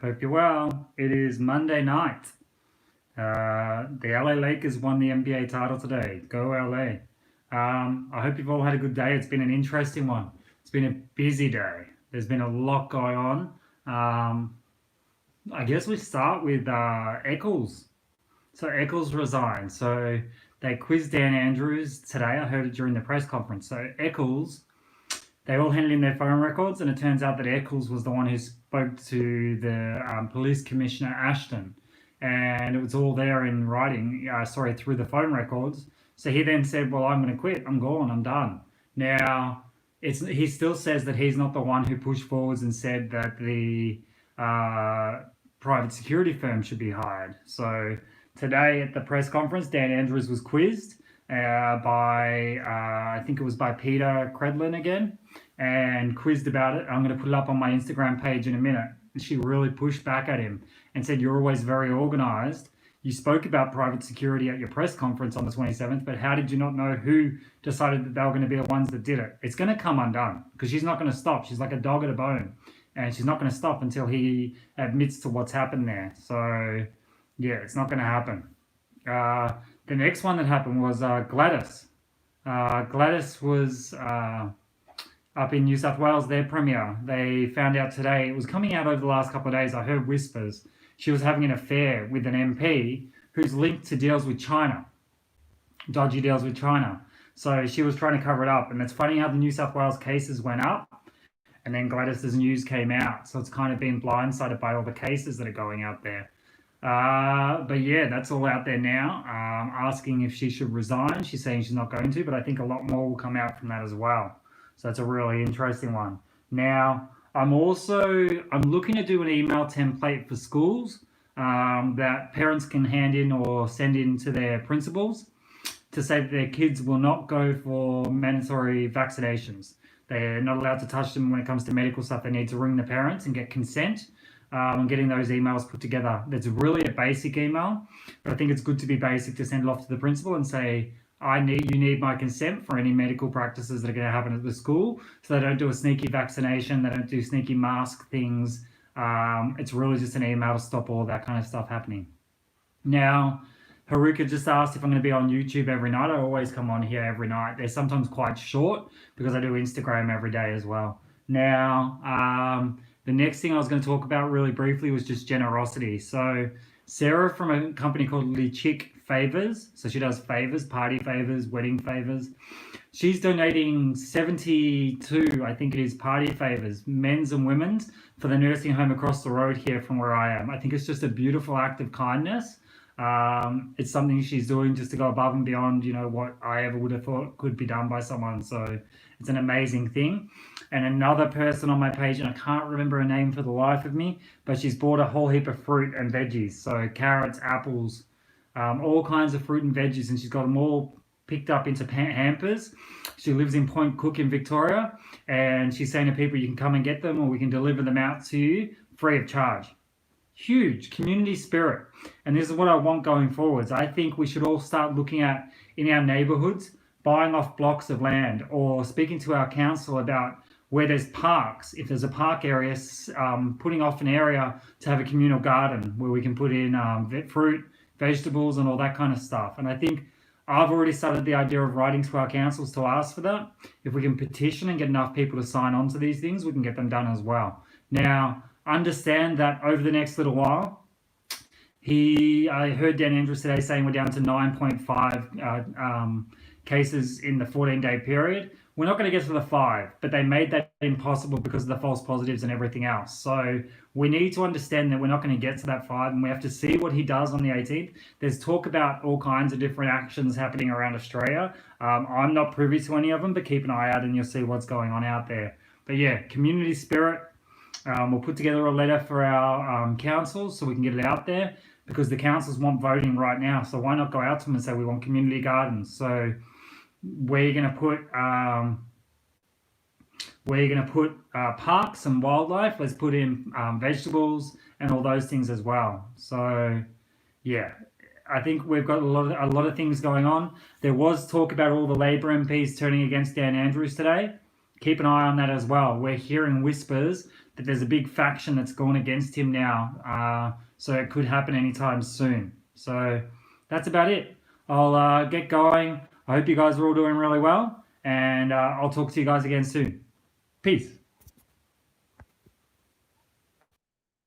Hope you're well. It is Monday night. The LA Lakers won the NBA title today. Go LA. I hope you've all had a good day. It's been an interesting one. It's been a busy day. There's been a lot going on. I guess we start with Eccles. So Eccles resigned. So they quizzed Dan Andrews today. I heard it during the press conference. So Eccles, they all handed in their phone records, and it turns out that Eccles was the one who spoke to the police commissioner Ashton, and it was all there in writing. Through the phone records. So he then said, "Well, I'm going to quit. I'm gone. I'm done." Now, he still says that he's not the one who pushed forwards and said that the private security firm should be hired. So today at the press conference, Dan Andrews was quizzed by I think it was by Peter Credlin again, and quizzed about it. I'm going to put it up on my Instagram page in a minute. She really pushed back at him and said, "You're always very organized. You spoke about private security at your press conference on the 27th, but how did you not know who decided that they were going to be the ones that did it?" It's going to come undone because she's not going to stop. She's like a dog at a bone, and she's not going to stop until he admits to what's happened there. So, yeah, it's not going to happen. The next one that happened was Gladys. Gladys was up in New South Wales, their premier. They found out today, it was coming out over the last couple of days, I heard whispers, she was having an affair with an MP who's linked to deals with China, dodgy deals with China. So she was trying to cover it up. And it's funny how the New South Wales cases went up and then Gladys's news came out. So it's kind of been blindsided by all the cases that are going out there. But yeah, that's all out there now. Asking if she should resign. She's saying she's not going to, but I think a lot more will come out from that as well. So that's a really interesting one. Now, I'm looking to do an email template for schools that parents can hand in or send in to their principals to say that their kids will not go for mandatory vaccinations. They're not allowed to touch them when it comes to medical stuff. They need to ring the parents and get consent. And getting those emails put together. That's really a basic email, but I think it's good to be basic to send it off to the principal and say, you need my consent for any medical practices that are going to happen at the school. So they don't do a sneaky vaccination, they don't do sneaky mask things. It's really just an email to stop all that kind of stuff happening. Now, Haruka just asked if I'm going to be on YouTube every night. I always come on here every night. They're sometimes quite short because I do Instagram every day as well. Now, the next thing I was going to talk about really briefly was just generosity. So Sarah from a company called Lichik Favors, so she does favors, party favors, wedding favors. She's donating 72, I think it is, party favors, men's and women's, for the nursing home across the road here from where I am. I think it's just a beautiful act of kindness. It's something she's doing just to go above and beyond, what I ever would have thought could be done by someone. So it's an amazing thing. And another person on my page, and I can't remember her name for the life of me, but she's bought a whole heap of fruit and veggies. So carrots, apples, all kinds of fruit and veggies, and she's got them all picked up into hampers. She lives in Point Cook in Victoria, and she's saying to people, you can come and get them or we can deliver them out to you free of charge. Huge community spirit. And this is what I want going forwards. I think we should all start looking at, in our neighborhoods, buying off blocks of land or speaking to our council about where there's parks, if there's a park area, putting off an area to have a communal garden where we can put in fruit, vegetables and all that kind of stuff. And I think I've already started the idea of writing to our councils to ask for that. If we can petition and get enough people to sign on to these things, we can get them done as well. Now, understand that over the next little while, I heard Dan Andrews today saying we're down to 9.5 cases in the 14-day period. We're not going to get to the 5, but they made that impossible because of the false positives and everything else. So we need to understand that we're not going to get to that 5, and we have to see what he does on the 18th. There's talk about all kinds of different actions happening around Australia. I'm not privy to any of them, but keep an eye out and you'll see what's going on out there. But yeah, community spirit. We'll put together a letter for our councils so we can get it out there, because the councils want voting right now. So why not go out to them and say we want community gardens? So where you're going to put parks and wildlife, let's put in vegetables and all those things as well. So yeah, I think we've got a lot of things going on. There was talk about all the Labor MPs turning against Dan Andrews today. Keep an eye on that as well. We're hearing whispers that there's a big faction that's gone against him now. So it could happen anytime soon. So that's about it. I'll get going. I hope you guys are all doing really well, and I'll talk to you guys again soon. Peace.